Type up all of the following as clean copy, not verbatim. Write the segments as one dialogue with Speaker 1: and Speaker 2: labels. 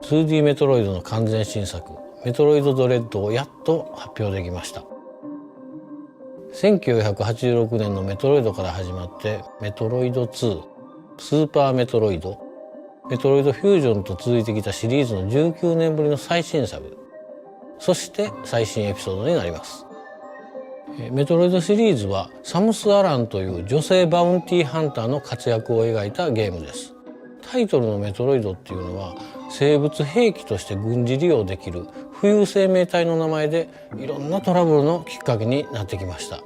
Speaker 1: 2D メトロイドの完全新作メトロイドドレッドをやっと発表できました。1986年のメトロイドから始まってメトロイド2、スーパーメトロイド、メトロイドフュージョンと続いてきたシリーズの19年ぶりの最新作、そして最新エピソードになります。メトロイドシリーズはサムス・アランという女性バウンティーハンターの活躍を描いたゲームです。タイトルのメトロイドっていうのは生物兵器として軍事利用できる浮遊生命体の名前で、いろんなトラブルのきっかけになってきました。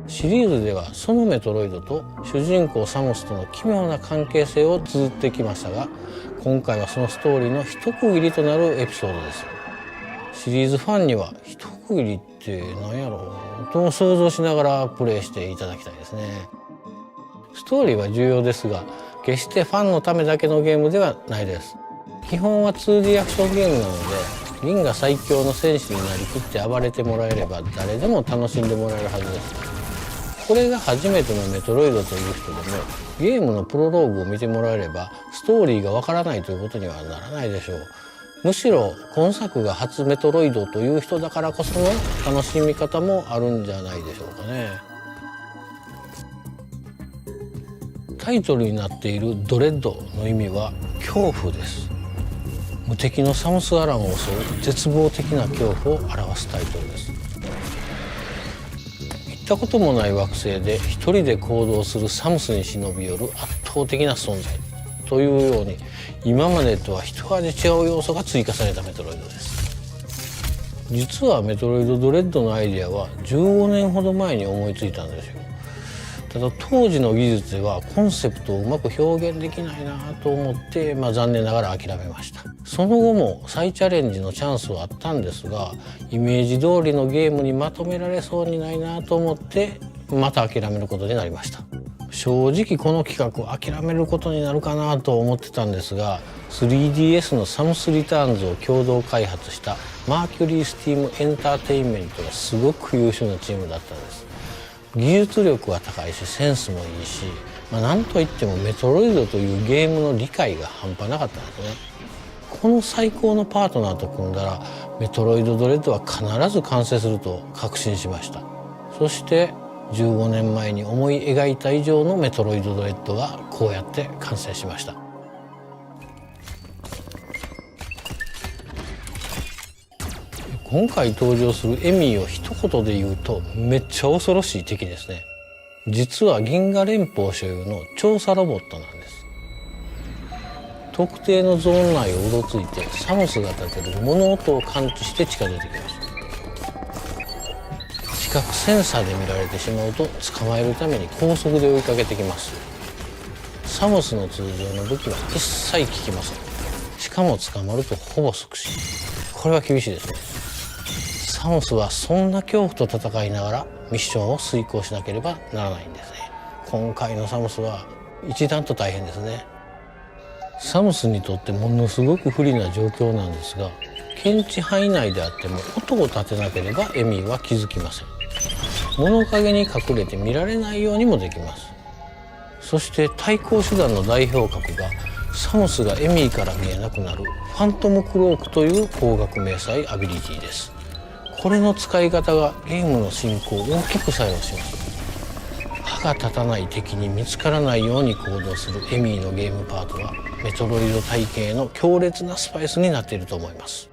Speaker 1: シリーズではそのメトロイドと主人公サムスとの奇妙な関係性を綴ってきましたが、今回はそのストーリーの一区切りとなるエピソードです。シリーズファンには一区切りって何やろうと想像しながらプレイしていただきたいですね。ストーリーは重要ですが、決してファンのためだけのゲームではないです。基本は 2D アクションゲームなので、銀河最強の戦士になりきって暴れてもらえれば誰でも楽しんでもらえるはずです。これが初めてのメトロイドという人でもゲームのプロローグを見てもらえればストーリーがわからないということにはならないでしょう。むしろ今作が初メトロイドという人だからこその楽しみ方もあるんじゃないでしょうかね。タイトルになっているドレッドの意味は恐怖です。無敵のサムス・アランを襲う絶望的な恐怖を表すタイトルです。行ったこともない惑星で一人で行動するサムスに忍び寄る圧倒的な存在というように、今までとは一味違う要素が追加されたメトロイドです。実はメトロイドドレッドのアイデアは15年ほど前に思いついたんですよ。ただ当時の技術ではコンセプトをうまく表現できないなと思って、残念ながら諦めました。その後も再チャレンジのチャンスはあったんですが、イメージ通りのゲームにまとめられそうにないなと思ってまた諦めることになりました。正直この企画を諦めることになるかなと思ってたんですが、 3DS のサムスリターンズを共同開発したマーキュリースティームエンターテインメントがすごく優秀なチームだったんです。技術力は高いしセンスもいいし、なんといってもメトロイドというゲームの理解が半端なかったんですね。この最高のパートナーと組んだらメトロイドドレッドは必ず完成すると確信しました。そして15年前に思い描いた以上のメトロイドドレッドがこうやって完成しました。今回登場するエミーを一言で言うとめっちゃ恐ろしい敵ですね。実は銀河連邦所有の調査ロボットなんです。特定のゾーン内をうろついてサムスが立てる物音を感知して近づいてきます。視覚センサーで見られてしまうと捕まえるために高速で追いかけてきます。サムスの通常の武器は一切効きません。しかも捕まるとほぼ即死。これは厳しいですね。サムスはそんな恐怖と戦いながらミッションを遂行しなければならないんですね。今回のサムスは一段と大変ですね。サムスにとってものすごく不利な状況なんですが、検知範囲内であっても音を立てなければエミーは気づきません。物陰に隠れて見られないようにもできます。そして対抗手段の代表格がサムスがエミーから見えなくなるファントムクロークという光学迷彩アビリティです。これの使い方がゲームの進行を大きく作用します。歯が立たない敵に見つからないように行動するエミーのゲームパートはメトロイド体系の強烈なスパイスになっていると思います。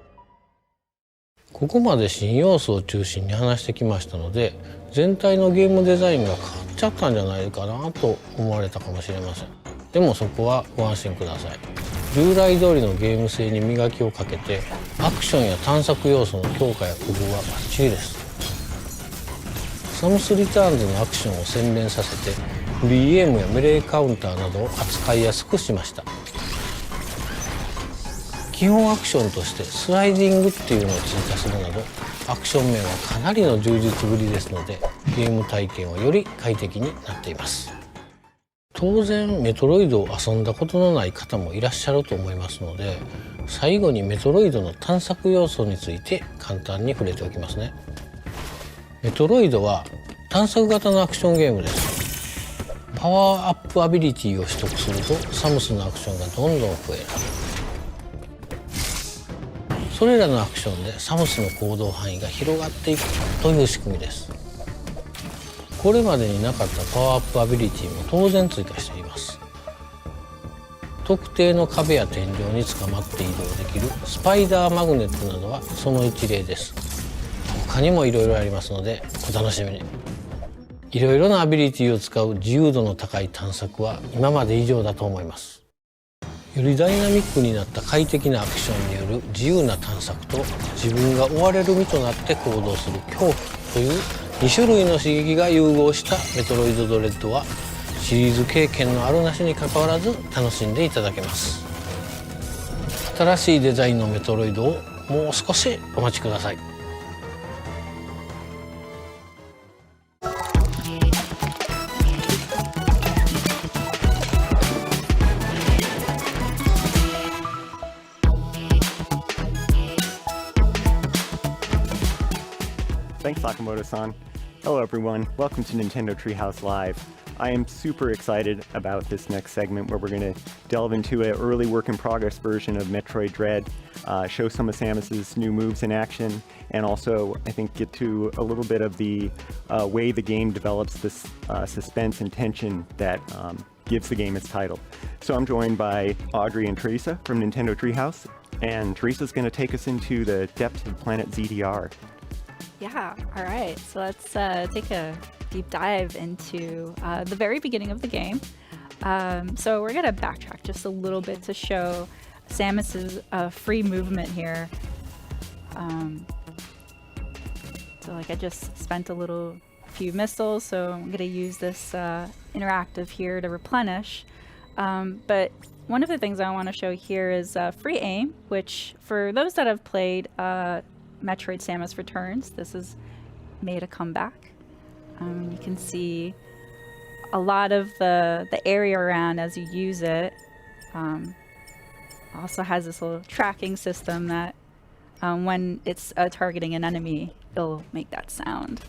Speaker 1: ここまで新要素を中心に話してきましたので、全体のゲームデザインが変わっちゃったんじゃないかなと思われたかもしれません。でもそこはご安心ください。従来通りのゲーム性に磨きをかけて、アクションや探索要素の強化や工夫はバッチリです。サムスリターンズのアクションを洗練させて、フリーエイムやメレーカウンターなどを扱いやすくしました。基本アクションとしてスライディングっていうのを追加するなど、アクション面はかなりの充実ぶりですので、ゲーム体験はより快適になっています。当然メトロイドを遊んだことのない方もいらっしゃると思いますので、最後にメトロイドの探索要素について簡単に触れておきますね。メトロイドは探索型のアクションゲームです。パワーアップアビリティを取得するとサムスのアクションがどんどん増える。それらのアクションでサムスの行動範囲が広がっていくという仕組みです。これまでになかったパワーアップアビリティも当然追加しています。特定の壁や天井につかまって移動できるスパイダーマグネットなどはその一例です。他にもいろいろありますのでお楽しみに。いろいろなアビリティを使う自由度の高い探索は今まで以上だと思います。よりダイナミックになった快適なアクションによる自由な探索と自分が追われる身となって行動する恐怖という2種類の刺激が融合したメトロイドドレッドはシリーズ経験のあるなしにかかわらず楽しんでいただけます。新しいデザインのメトロイドをもう少しお待ちください。
Speaker 2: Thanks, Sakamoto-san. Hello, everyone. Welcome to Nintendo Treehouse Live. I am super excited about this next segment where we're going to delve into an early work-in-progress version of Metroid Dread, show some of Samus's new moves in action, and also, I think, get to a little bit of the way the game develops this suspense and tension that gives the game its title. So I'm joined by Audrey and Teresa from Nintendo Treehouse, and Teresa's going to take us into the depths of Planet ZDR.
Speaker 3: Yeah, all right. So let's take a deep dive into the very beginning of the game. So we're going to backtrack just a little bit to show Samus's free movement here. So like I just spent a few missiles, so I'm going to use this interactive here to replenish. But one of the things I want to show here is free aim, which for those that have played Metroid Samus Returns, this has made a comeback. You can see a lot of the area around as you use it. Also has this little tracking system that when it's targeting an enemy, it'll make that sound.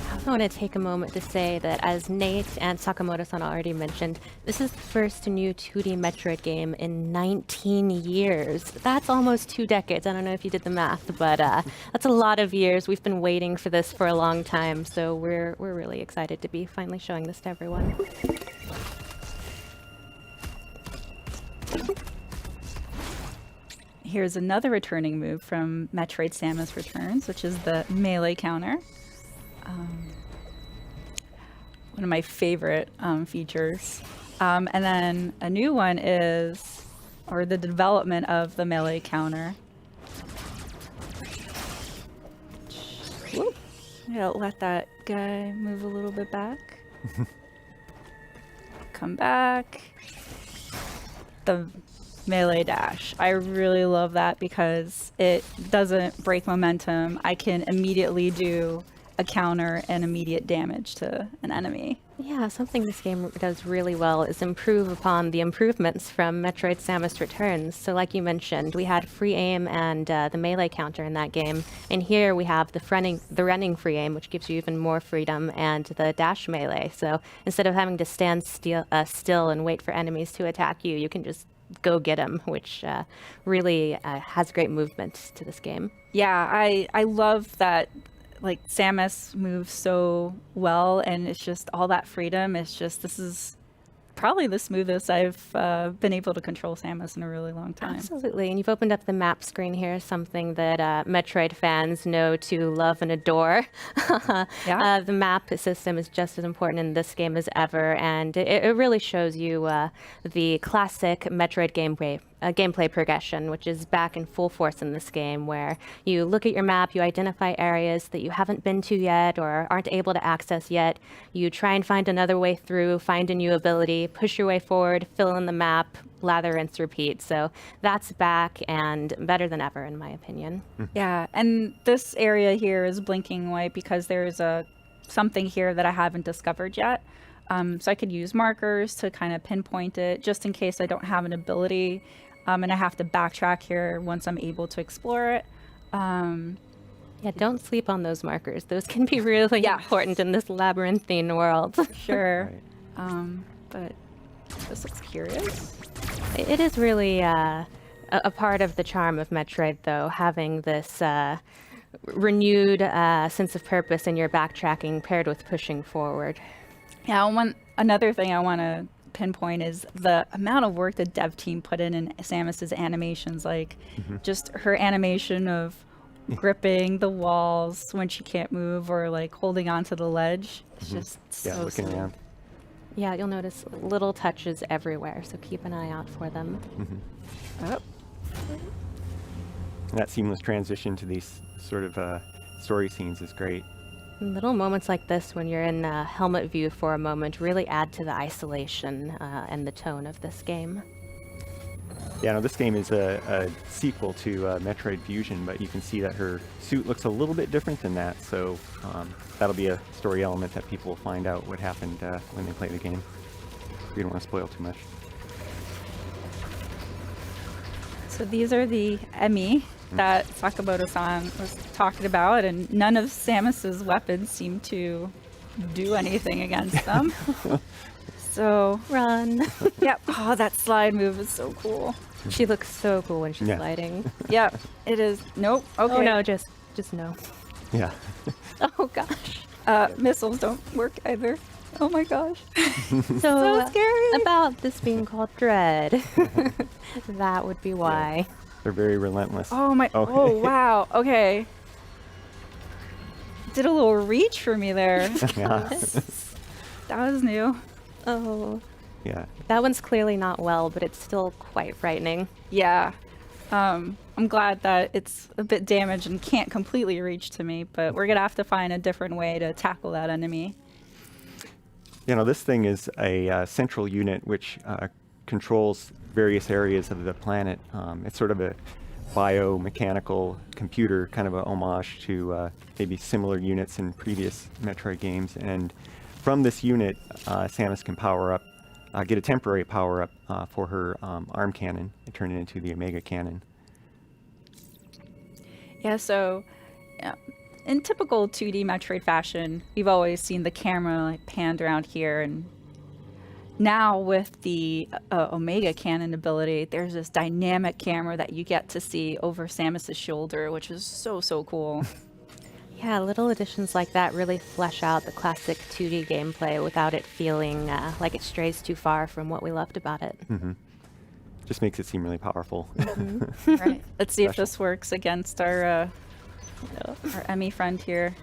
Speaker 4: I also want to take a moment to say that, as Nate and Sakamoto-san already mentioned, this is the first new 2D Metroid game in 19 years. That's almost 2 decades. I don't know if you did the math, but that's a lot of years. We've been waiting for this for a long time, so we're really excited to be finally showing this to everyone.
Speaker 3: Here's another returning move from Metroid Samus Returns, which is the melee counter. One of my favorite features. And then a new one is, or the development of the melee counter. Whoop. I'm gonna let that guy move a little bit back. Come back. The melee dash. I really love that because it doesn't break momentum. I can immediately do a counter and immediate damage to an enemy.
Speaker 4: Yeah, something this game does really well is improve upon the improvements from Metroid Samus Returns. So like you mentioned, we had free aim and the melee counter in that game. And here we have the running free aim, which gives you even more freedom, and the dash melee. So instead of having to stand still and wait for enemies to attack you, you can just go get them, which really has great movement to this game.
Speaker 3: Yeah, I love that. Like, Samus moves so well, and it's just all that freedom. It's just, this is probably the smoothest I've been able to control Samus in a really long time.
Speaker 4: Absolutely, and you've opened up the map screen here, something that Metroid fans know to love and adore.
Speaker 3: Yeah.
Speaker 4: The map system is just as important in this game as ever, and it really shows you the classic Metroid gameplay progression, which is back in full force in this game, where you look at your map, you identify areas that you haven't been to yet or aren't able to access yet. You try and find another way through, find a new ability, push your way forward, fill in the map, lather, rinse, repeat. So that's back and better than ever, in my opinion.
Speaker 3: Yeah, and this area here is blinking white because there's something here that I haven't discovered yet. So I could use markers to kind of pinpoint it just in case I don't have an ability. And I have to backtrack here once I'm able to explore it.
Speaker 4: Yeah, don't sleep on those markers. Those can be really important in this labyrinthine world.
Speaker 3: Sure. Right. But this looks curious.
Speaker 4: It is really a part of the charm of Metroid, though, having this renewed sense of purpose in your backtracking paired with pushing forward.
Speaker 3: Yeah, another thing I want to pinpoint is the amount of work the dev team put in Samus's animations. Like, just her animation of gripping the walls when she can't move, or like holding onto the ledge. It's just
Speaker 2: Yeah,
Speaker 3: so
Speaker 2: looking
Speaker 3: sweet.
Speaker 2: around.
Speaker 4: Yeah, you'll notice little touches everywhere, so keep an eye out for them.
Speaker 3: Oh,
Speaker 2: And that seamless transition to these sort of story scenes is great.
Speaker 4: Little moments like this, when you're in helmet view for a moment, really add to the isolation and the tone of this game.
Speaker 2: Yeah, no, this game is a sequel to Metroid Fusion, but you can see that her suit looks a little bit different than that, so that'll be a story element that people will find out what happened when they play the game. We don't want to spoil too much.
Speaker 3: so these are the Emi that Sakamoto-san was talking about, and none of Samus's weapons seem to do anything against them. So,
Speaker 4: Run!
Speaker 3: yep. Oh, that slide move is so cool.
Speaker 4: She looks so cool when she's
Speaker 2: Yeah.
Speaker 4: sliding.
Speaker 3: Yep, it is. Nope. Okay.
Speaker 4: Oh no, just no.
Speaker 2: Yeah.
Speaker 4: Oh gosh.
Speaker 3: Missiles don't work either. Oh my gosh.
Speaker 4: So
Speaker 3: scary.
Speaker 4: about this being called Dread, that would be why.
Speaker 2: They're very relentless.
Speaker 3: Oh my.
Speaker 2: Okay.
Speaker 3: Oh wow. Okay. Did a little reach for me there.
Speaker 2: Yeah.
Speaker 3: That was new.
Speaker 4: Oh,
Speaker 2: Yeah.
Speaker 4: that one's clearly not well, but it's still quite frightening.
Speaker 3: Yeah. I'm glad that it's a bit damaged and can't completely reach to me, but we're gonna have to find a different way to tackle that enemy.
Speaker 2: You know, this thing is a central unit which controls various areas of the planet. It's sort of a biomechanical computer, kind of a homage to maybe similar units in previous Metroid games. And from this unit, Samus can power up, get a temporary power up for her arm cannon and turn it into the Omega Cannon.
Speaker 3: Yeah, so in typical 2D Metroid fashion, we've always seen the camera like panned around here, and now with the Omega Cannon ability, there's this dynamic camera that you get to see over Samus's shoulder, which is so cool.
Speaker 4: Yeah, little additions like that really flesh out the classic 2D gameplay without it feeling like it strays too far from what we loved about it.
Speaker 2: Just makes it seem really powerful.
Speaker 3: Right. Let's see if
Speaker 2: Special.
Speaker 3: this works against our Emmy friend here.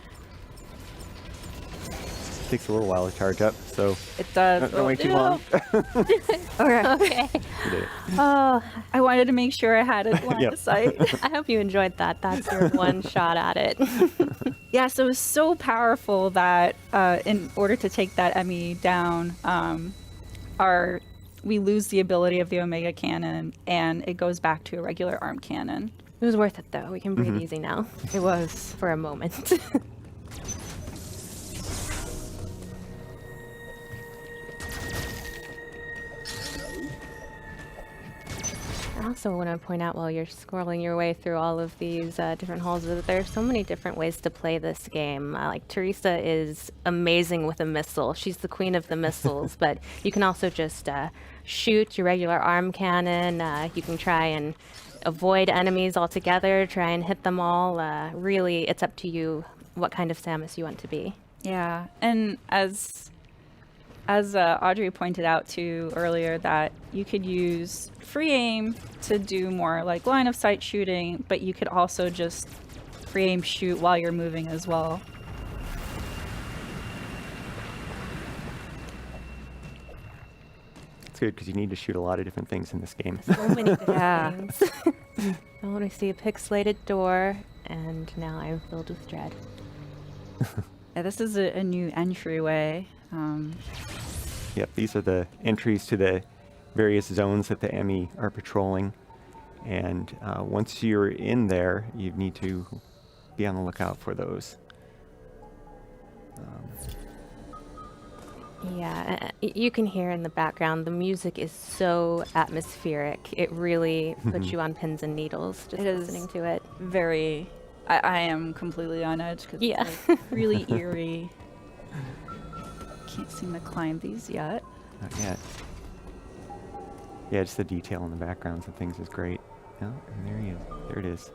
Speaker 2: Takes a little while to charge up, so
Speaker 3: It does.
Speaker 2: don't wait too long.
Speaker 3: Okay.
Speaker 4: Okay.
Speaker 2: You did it.
Speaker 4: Oh,
Speaker 3: I wanted to make sure I had it line
Speaker 2: Yep.
Speaker 3: of sight.
Speaker 4: I hope you enjoyed that. That's your one shot at it.
Speaker 3: Yeah, so it's so powerful that in order to take that Emmy down, we lose the ability of the Omega Cannon, and it goes back to a regular arm cannon.
Speaker 4: It was worth it, though. We can breathe easy now
Speaker 3: It was.
Speaker 4: for a moment. I also want to point out while you're scrolling your way through all of these different halls that there are so many different ways to play this game. Like Teresa is amazing with a missile. She's the queen of the missiles, but you can also just shoot your regular arm cannon. You can try and avoid enemies altogether, try and hit them all. Really, it's up to you what kind of Samus you want to be.
Speaker 3: Yeah, and as Audrey pointed out too earlier, that you could use free aim to do more like line of sight shooting, but you could also just free aim shoot while you're moving as well.
Speaker 2: It's good because you need to shoot a lot of different things in this game.
Speaker 4: So many different
Speaker 3: Yeah.
Speaker 4: things. I want to see a pixelated door, and now I'm filled with dread.
Speaker 3: Yeah, this is a new entryway.
Speaker 2: Yep, these are the entries to the various zones that the Emmy are patrolling. And once you're in there, you need to be on the lookout for those.
Speaker 4: Yeah, you can hear in the background, the music is so atmospheric. It really puts you on pins and needles just
Speaker 3: It is.
Speaker 4: listening to it.
Speaker 3: Very, I am completely on edge because
Speaker 4: Yeah.
Speaker 3: it's like really eerie. Can't seem to climb these yet.
Speaker 2: Not yet. Yeah, just the detail in the backgrounds and things is great. Oh, and there it is.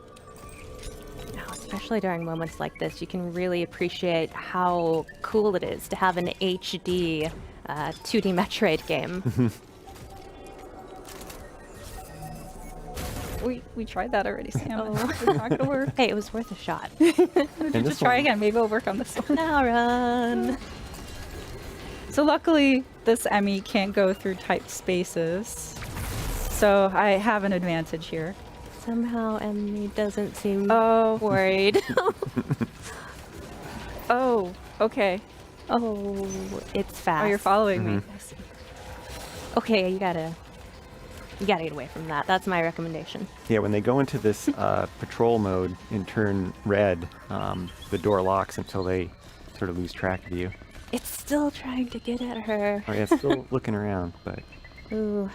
Speaker 4: Now, especially during moments like this, you can really appreciate how cool it is to have an HD 2D Metroid game.
Speaker 3: We tried that already, Sam. It's not gonna work.
Speaker 4: Hey, it was worth a shot.
Speaker 2: And
Speaker 3: Just try again. Maybe it'll work on this one.
Speaker 4: Now run.
Speaker 3: So luckily, this Emmy can't go through tight spaces. So I have an advantage here.
Speaker 4: Somehow Emmy doesn't seem
Speaker 3: Oh.
Speaker 4: worried.
Speaker 3: Oh, okay.
Speaker 4: Oh, it's fast.
Speaker 3: Oh, you're following me.
Speaker 4: Okay, you gotta get away from that. That's my recommendation.
Speaker 2: Yeah, when they go into this patrol mode and turn red, the door locks until they sort of lose track of you.
Speaker 4: It's still trying to get at her.
Speaker 2: Oh yeah, it's still looking around, but
Speaker 4: Ooh,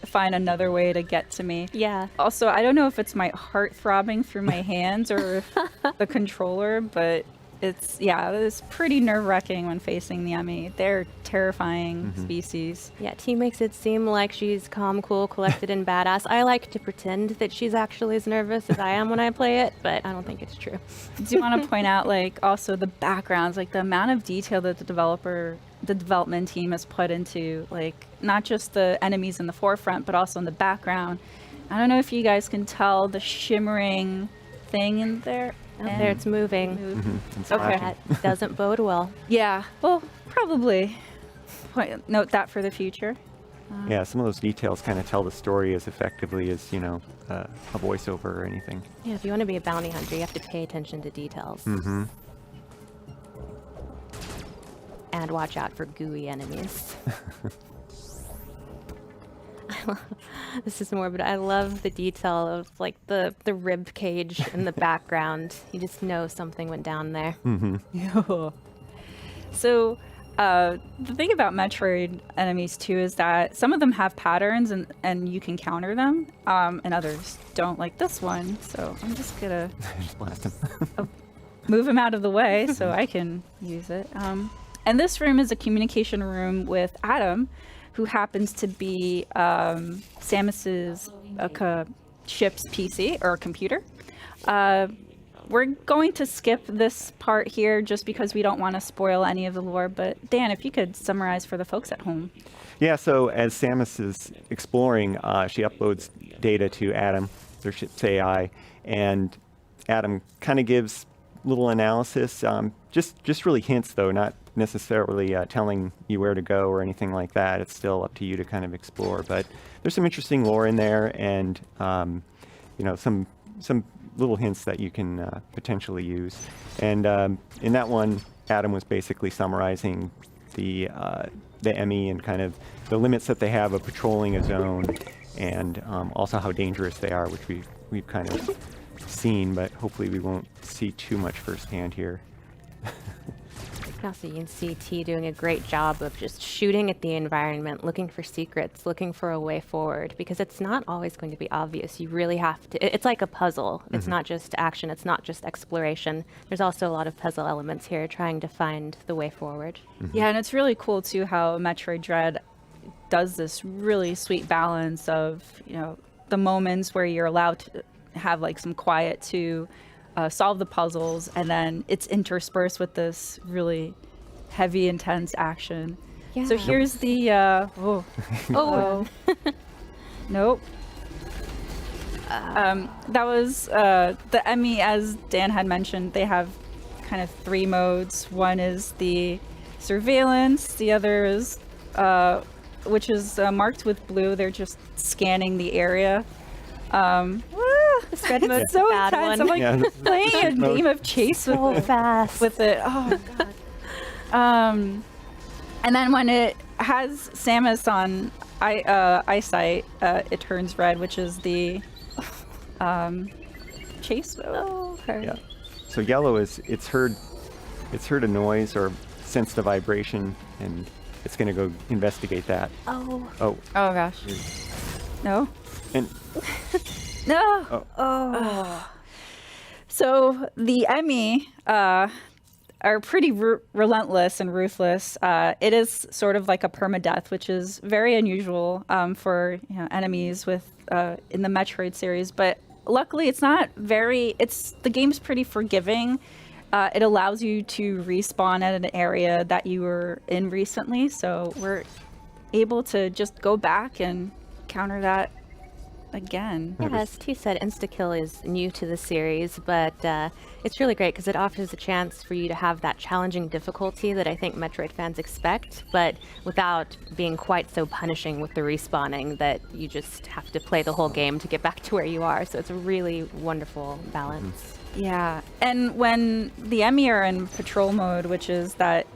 Speaker 3: Find another way to get to me.
Speaker 4: yeah.
Speaker 3: Also, I don't know if it's my heart throbbing through my hands or if the controller, but it's pretty nerve-wracking when facing the Emmy. They're terrifying species.
Speaker 4: Yeah, T makes it seem like she's calm, cool, collected, and badass. I like to pretend that she's actually as nervous as I am when I play it, but I don't think it's true.
Speaker 3: Do you want to point out, like, also the backgrounds, like the amount of detail that the development team has put into, like, not just the enemies in the forefront, but also in the background. I don't know if you guys can tell the shimmering thing in there.
Speaker 4: Out there, it's moving.
Speaker 2: it's
Speaker 3: Okay.
Speaker 2: flashing.
Speaker 4: That doesn't bode well.
Speaker 3: Yeah, well, probably. Note that for the future.
Speaker 2: Yeah, some of those details kind of tell the story as effectively as, you know, a voiceover or anything.
Speaker 4: Yeah, if you want to be a bounty hunter, you have to pay attention to details. And watch out for gooey enemies. This is morbid. I love the detail of like the rib cage in the background. You just know something went down there.
Speaker 3: So, the thing about Metroid enemies too is that some of them have patterns and you can counter them, and others don't, like this one. So I'm just gonna
Speaker 2: Just blast him.
Speaker 3: move him out of the way so I can use it. And this room is a communication room with Adam, who happens to be Samus's ship's PC or computer. We're going to skip this part here just because we don't want to spoil any of the lore, but Dan, if you could summarize for the folks at home.
Speaker 2: Yeah, so as Samus is exploring, she uploads data to Adam, their ship's AI, and Adam kind of gives little analysis, just really hints though, not necessarily telling you where to go or anything like that. It's still up to you to kind of explore, but there's some interesting lore in there, and you know, some little hints that you can potentially use. And in that one, Adam was basically summarizing the Emmy and kind of the limits that they have of patrolling a zone, and also how dangerous they are, which we've kind of seen, but hopefully we won't see too much firsthand here.
Speaker 4: Also, you can see T doing a great job of just shooting at the environment, looking for secrets, looking for a way forward, because it's not always going to be obvious. You really have to, it's like a puzzle. It's not just action, it's not just exploration. There's also a lot of puzzle elements here, trying to find the way forward.
Speaker 3: Yeah, and it's really cool too how Metroid Dread does this really sweet balance of, you know, the moments where you're allowed to have like some quiet to solve the puzzles, and then it's interspersed with this really heavy, intense action.
Speaker 4: Yeah.
Speaker 3: So here's the nope. That was the Emmy, as Dan had mentioned. They have kind of 3 modes. One is the surveillance. The other is which is marked with blue. They're just scanning the area.
Speaker 4: This red mode's
Speaker 3: It's so
Speaker 4: a bad
Speaker 3: intense.
Speaker 4: one.
Speaker 3: I'm like
Speaker 2: Yeah, this-
Speaker 3: playing a
Speaker 2: mode.
Speaker 3: game of chase
Speaker 4: So fast.
Speaker 3: with it. Oh god. And then when it has Samus on eyesight, it turns red, which is the chase mode.
Speaker 4: Oh, okay.
Speaker 2: Yeah. So yellow is it's heard a noise or sensed a vibration, and it's going to go investigate that.
Speaker 4: Oh.
Speaker 2: Oh,
Speaker 3: Oh gosh. No.
Speaker 2: and
Speaker 3: No.
Speaker 2: oh,
Speaker 3: So the Emmy are pretty relentless and ruthless. It is sort of like a permadeath, which is very unusual for enemies with in the Metroid series. But luckily, it's not very. The game's pretty forgiving. It allows you to respawn at an area that you were in recently, so we're able to just go back and counter that again.
Speaker 4: Yeah, as T said, insta-kill is new to the series, but it's really great because it offers a chance for you to have that challenging difficulty that I think Metroid fans expect, but without being quite so punishing with the respawning that you just have to play the whole game to get back to where you are. So it's a really wonderful balance.
Speaker 3: Yeah, and when the Emmy are in patrol mode, which is that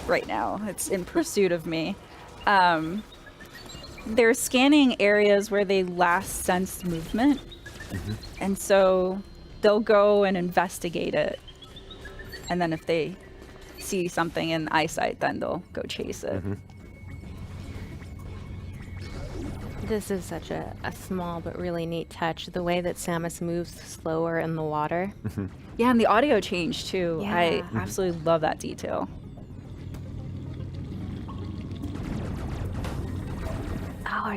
Speaker 3: right now, it's in pursuit of me. They're scanning areas where they last sensed movement, and so they'll go and investigate it. And then if they see something in eyesight, then they'll go chase it.
Speaker 4: This is such a small but really neat touch, the way that Samus moves slower in the water.
Speaker 3: Yeah, and the audio change too.
Speaker 4: Yeah.
Speaker 3: I absolutely love that detail.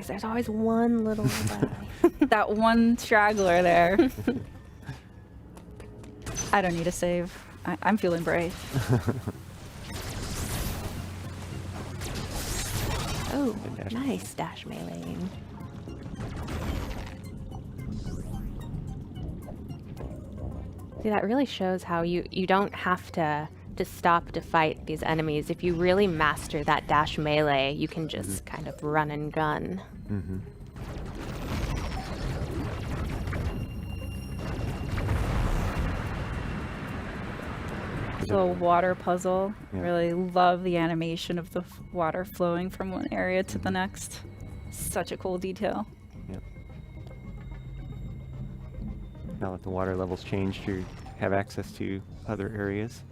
Speaker 4: There's always one little guy.
Speaker 3: That one straggler there. I don't need a save. I'm feeling brave.
Speaker 4: Oh, nice dash melee. See, that really shows how you don't have to stop to fight these enemies. If you really master that dash melee, you can just kind of run and gun.
Speaker 3: Little water puzzle.
Speaker 2: Yeah.
Speaker 3: Really love the animation of the water flowing from one area to the next. Such a cool detail.
Speaker 2: Yep. Now that the water levels changed, you have access to other areas.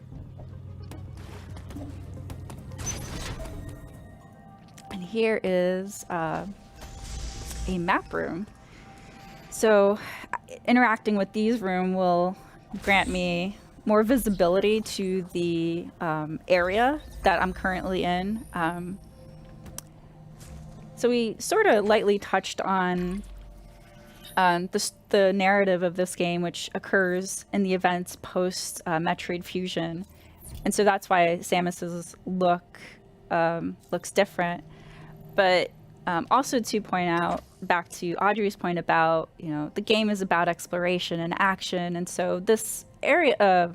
Speaker 3: And here is a map room. So interacting with these rooms will grant me more visibility to the area that I'm currently in. So we sort of lightly touched on the narrative of this game, which occurs in the events post Metroid Fusion. And so that's why Samus's look looks different. But also to point out, back to Audrey's point about, the game is about exploration and action. And so this area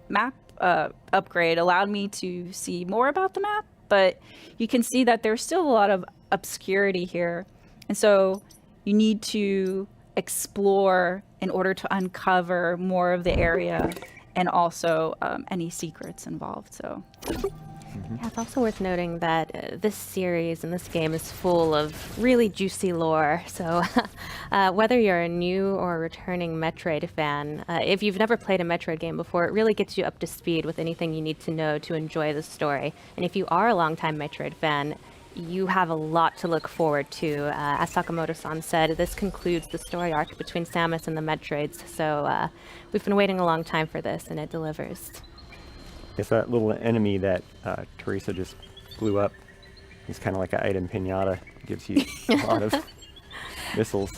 Speaker 3: map upgrade allowed me to see more about the map, but you can see that there's still a lot of obscurity here. And so you need to explore in order to uncover more of the area and also any secrets involved. So
Speaker 4: Yeah, it's also worth noting that this series and this game is full of really juicy lore. So whether you're a new or returning Metroid fan, if you've never played a Metroid game before, it really gets you up to speed with anything you need to know to enjoy the story. And if you are a longtime Metroid fan, you have a lot to look forward to. As Sakamoto-san said, this concludes the story arc between Samus and the Metroids. So we've been waiting a long time for this, and it delivers.
Speaker 2: It's that little enemy that Teresa just blew up. It's kind of like an item pinata. It gives you a lot of missiles.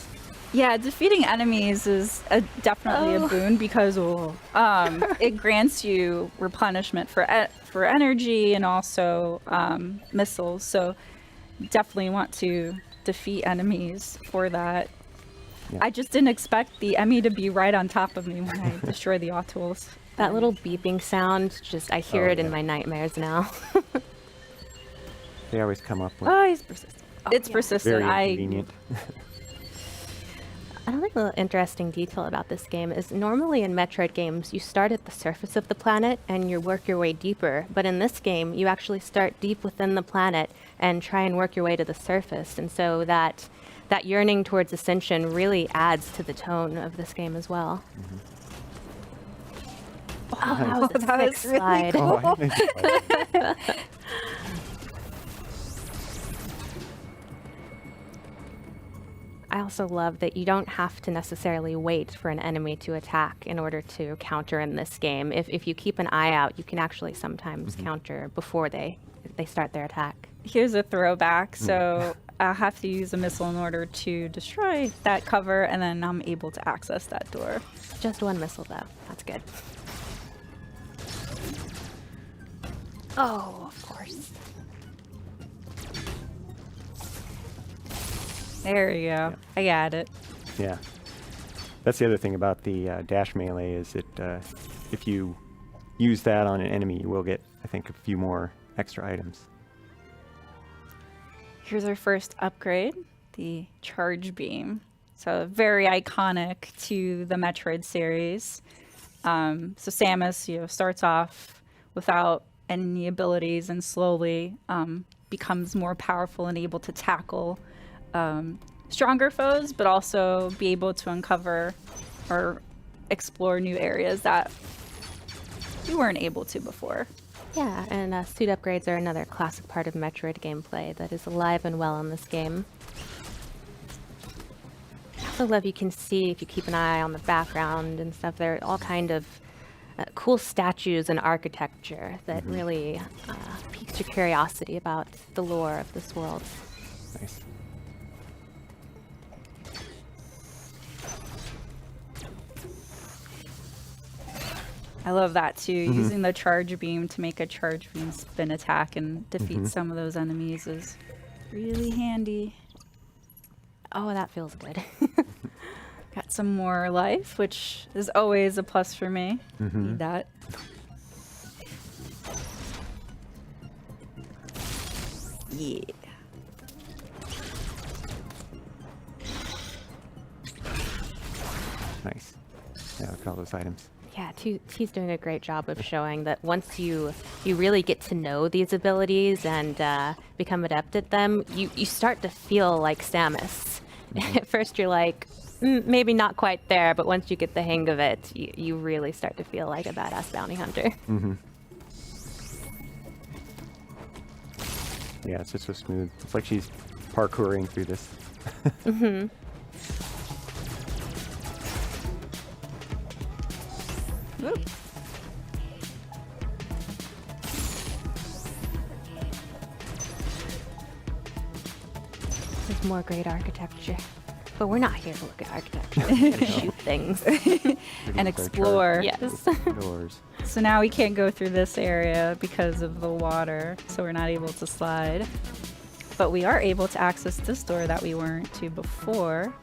Speaker 3: yeah, defeating enemies is definitely a boon because it grants you replenishment for energy and also missiles. So definitely want to defeat enemies for that.
Speaker 2: Yeah.
Speaker 3: I just didn't expect the Emmy to be right on top of me when I destroy the Autols.
Speaker 4: That little beeping sound, I hear it in my nightmares now.
Speaker 2: They always come up with
Speaker 3: Oh, he's persistent. It's
Speaker 4: yeah.
Speaker 3: persistent.
Speaker 2: very inconvenient.
Speaker 4: Another little interesting detail about this game is normally in Metroid games, you start at the surface of the planet and you work your way deeper. But in this game, you actually start deep within the planet and try and work your way to the surface. And so that yearning towards ascension really adds to the tone of this game as well. Oh, that was a
Speaker 3: that
Speaker 4: sick
Speaker 3: was really
Speaker 4: slide.
Speaker 3: cool.
Speaker 2: Oh, I think
Speaker 4: I also love that you don't have to necessarily wait for an enemy to attack in order to counter in this game. If you keep an eye out, you can actually sometimes counter before they start their attack.
Speaker 3: Here's a throwback. So I have to use a missile in order to destroy that cover, and then I'm able to access that door.
Speaker 4: Just one missile, though. That's good. Oh, of course.
Speaker 3: There you go. I got it.
Speaker 2: Yeah. That's the other thing about the dash melee is that if you use that on an enemy, you will get, I think, a few more extra items.
Speaker 3: Here's our first upgrade, the charge beam. So very iconic to the Metroid series. So Samus, starts off without any abilities and slowly becomes more powerful and able to tackle stronger foes, but also be able to uncover or explore new areas that we weren't able to before.
Speaker 4: Yeah, and suit upgrades are another classic part of Metroid gameplay that is alive and well in this game. I also love you can see, if you keep an eye on the background and stuff, there are all kind of cool statues and architecture that really piques your curiosity about the lore of this world.
Speaker 2: Nice.
Speaker 3: I love that too. Using the charge beam to make a charge beam spin attack and defeat some of those enemies is really handy.
Speaker 4: Oh, that feels good.
Speaker 3: Got some more life, which is always a plus for me. Need that. Yeah.
Speaker 2: Nice. Yeah, look at all those items.
Speaker 4: Yeah, he's doing a great job of showing that once you really get to know these abilities and become adept at them, you start to feel like Samus. At first you're like, maybe not quite there, but once you get the hang of it, you really start to feel like a badass bounty hunter.
Speaker 2: Yeah, it's just so smooth. It's like she's parkouring through this.
Speaker 4: There's more great architecture. But we're not here to look at architecture. We're here to shoot things.
Speaker 3: And explore.
Speaker 4: Yes.
Speaker 2: Doors.
Speaker 3: So now we can't go through this area because of the water, so we're not able to slide. But we are able to access this door that we weren't to before.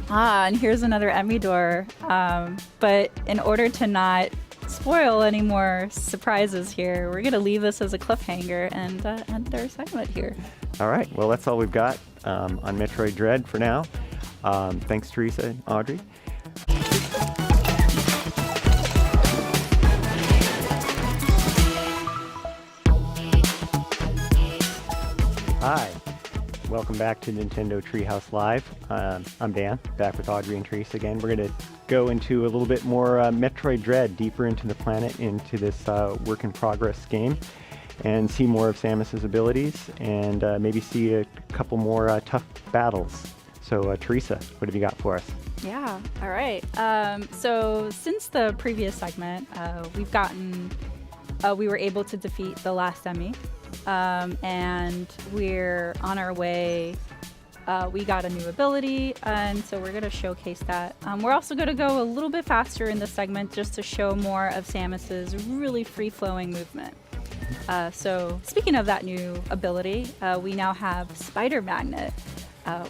Speaker 3: And here's another Emmy door. But in order to not spoil any more surprises here, we're going to leave this as a cliffhanger and end our segment here.
Speaker 2: All right, well, that's all we've got on Metroid Dread for now. Thanks, Teresa and Audrey. Hi, welcome back to Nintendo Treehouse Live. I'm Dan, back with Audrey and Teresa again. We're going to go into a little bit more Metroid Dread, deeper into the planet, into this work-in-progress game, and see more of Samus's abilities, and maybe see a couple more tough battles. So, Teresa, what have you got for us?
Speaker 3: Yeah, all right. So since the previous segment, we were able to defeat the last Emmy, and we're on our way. We got a new ability, and so we're going to showcase that. We're also going to go a little bit faster in this segment just to show more of Samus's really free-flowing movement. So speaking of that new ability, we now have Spider Magnet,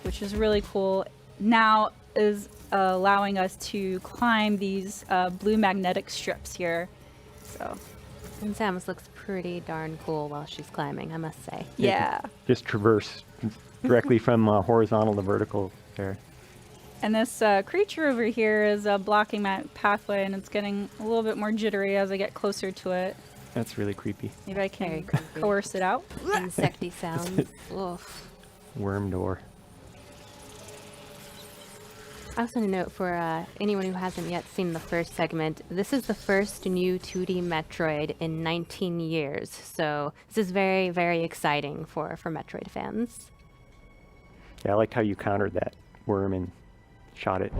Speaker 3: which is really cool. Now is allowing us to climb these blue magnetic strips here. So,
Speaker 4: And Samus looks pretty darn cool while she's climbing, I must say.
Speaker 3: yeah.
Speaker 2: Just traverse directly from horizontal to vertical there.
Speaker 3: And this creature over here is blocking my pathway, and it's getting a little bit more jittery as I get closer to it.
Speaker 2: That's really creepy.
Speaker 3: Maybe I can coerce it out.
Speaker 4: Insecty sounds. Oof.
Speaker 2: Worm door.
Speaker 4: I also want to note for anyone who hasn't yet seen the first segment, this is the first new 2D Metroid in 19 years. So this is very, very exciting for Metroid fans.
Speaker 2: Yeah, I liked how you countered that worm and shot it.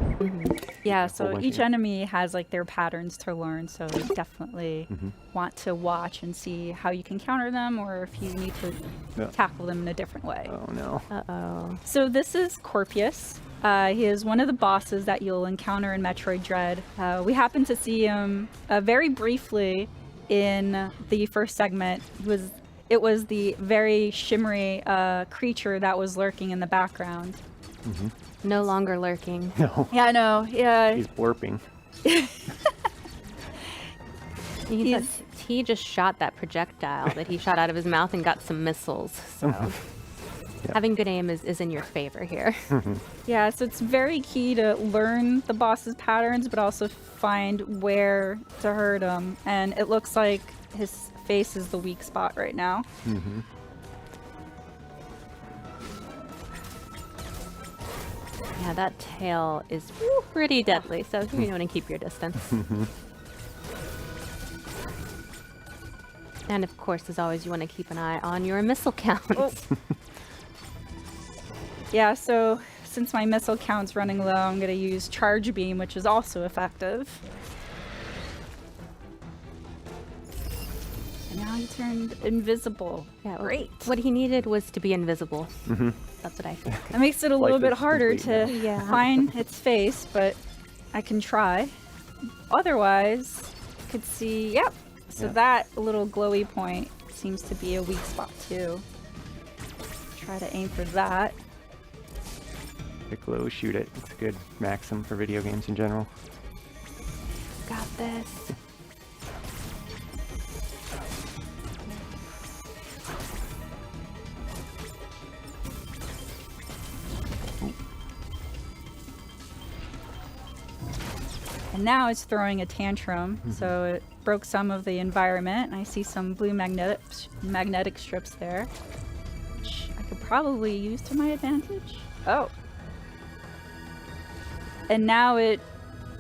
Speaker 3: Yeah,
Speaker 2: whole
Speaker 3: so
Speaker 2: bunch
Speaker 3: each
Speaker 2: of-
Speaker 3: enemy has like their patterns to learn, so you definitely want to watch and see how you can counter them or if you need to
Speaker 2: Yeah.
Speaker 3: tackle them in a different way.
Speaker 2: Oh no.
Speaker 4: Uh-oh.
Speaker 3: So this is Corpius. He is one of the bosses that you'll encounter in Metroid Dread. We happen to see him very briefly in the first segment. It was the very shimmery creature that was lurking in the background.
Speaker 4: No longer lurking.
Speaker 2: No.
Speaker 3: Yeah, I know. Yeah.
Speaker 2: He's blurping.
Speaker 4: He just shot that projectile that he shot out of his mouth and got some missiles. So having good aim is in your favor here.
Speaker 3: Yeah, so it's very key to learn the boss's patterns, but also find where to hurt him. And it looks like his face is the weak spot right now.
Speaker 4: Yeah, that tail is pretty deadly, so you want to keep your distance. And of course, as always, you want to keep an eye on your missile counts.
Speaker 3: Oh. Yeah, so since my missile count's running low, I'm going to use Charge Beam, which is also effective. And now he turned invisible.
Speaker 4: Yeah,
Speaker 3: Great.
Speaker 4: What he needed was to be invisible. That's what I think.
Speaker 3: That makes it a little
Speaker 2: Life
Speaker 3: bit
Speaker 2: is
Speaker 3: harder
Speaker 2: complete
Speaker 3: to
Speaker 2: now.
Speaker 4: Yeah.
Speaker 3: find its face, but I can try. Otherwise, you could see, yep. So
Speaker 2: Yeah.
Speaker 3: that little glowy point seems to be a weak spot too. Try to aim for that.
Speaker 2: Pick low, shoot it. It's a good maxim for video games in general.
Speaker 4: Got this.
Speaker 3: And now it's throwing a tantrum, so it broke some of the environment. I see some blue magnetic strips there, which I could probably use to my advantage. Oh. And now it